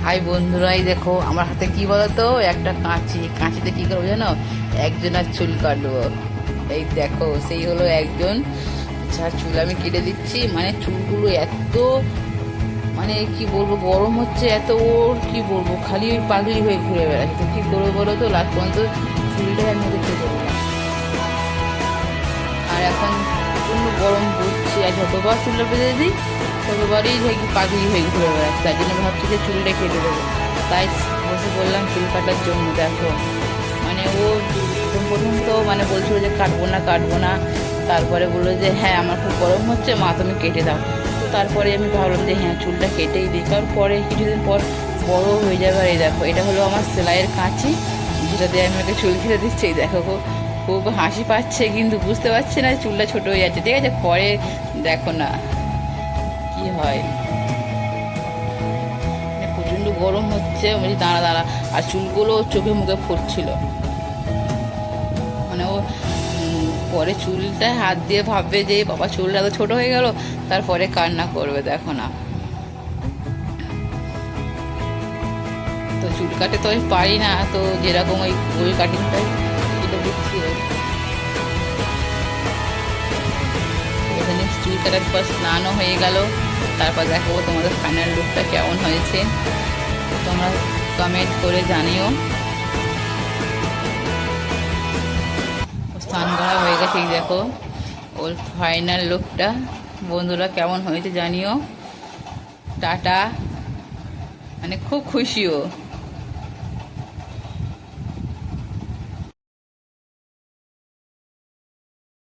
High বন্ধুরা, এই দেখো আমার হাতে কি বলতো, একটা কাঁচি। কাঁচিতে কি করবো জানো? একজনের চুল কাটবো। এই দেখো, সেই হলো একজন যার চুল আমি কেটে দিচ্ছি। মানে চুলগুলো এত, মানে কি বলবো, গরম হচ্ছে এত, ওর কি বলবো, খালি ওই পাগলি হয়ে ঘুরে বেড়াচ্ছে। তো কি করবো বলো তো, লাস্ট পর্যন্ত চুলটাই আমি ওকে কেটে দিলাম। আর এখন প্রচণ্ড গরম পড়ছে, আর যতবার চুলটা বেঁধে দিই ততবারই দেখি পাগলি হয়ে ঘুরে বেড়াচ্ছে। তাই জন্য ভাবছি যে চুলটা কেটে দেবো। তাই বসে বললাম চুল কাটার জন্য। দেখো, মানে ও প্রথম প্রথম তো মানে বলছিল যে কাটবো না কাটবো না, তারপরে বললো যে হ্যাঁ আমার খুব গরম হচ্ছে মা, তুমি কেটে দাও। তো তারপরে আমি ভাবলাম যে হ্যাঁ চুলটা কেটেই দিই, কারণ পরে কিছুদিন পর বড় হয়ে যাবে। আর এই দেখো, এটা হলো আমার সেলাইয়ের কাঁচি, যেটা দিয়ে আমি ওকে চুল কেটে দিচ্ছি। এই দেখো, খুব হাসি পাচ্ছে, কিন্তু বুঝতে পারছে না চুলটা ছোট হয়ে যাচ্ছে। ঠিক আছে, পরে দেখো না কি হয়। মানে প্রচণ্ড গরম হচ্ছে, বলছি দাঁড়া দাঁড়া। আর চুলগুলো চোখে মুখে ফুটছিল। মানে ও পরে চুলটা হাত দিয়ে ভাববে যে বাবা চুলটা তো ছোট হয়ে গেল, তারপরে কান্না করবে। দেখো না, তো চুল কাটে তো আমি পারি না, তো যেরকম ওই গোল কাটিংটাই কেটে দিচ্ছি। এখানে চুল কাটার পর স্নানও হয়ে গেল। তারপর দেখাবো তোমাদের ফাইনাল লুকটা কেমন হয়েছে, তোমরা কমেন্ট করে জানিও। স্নান করা হয়ে গেছে, এই দেখো ওর ফাইনাল লুকটা। বন্ধুরা কেমন হয়েছে জানিও। টাটা। মানে খুব খুশিও।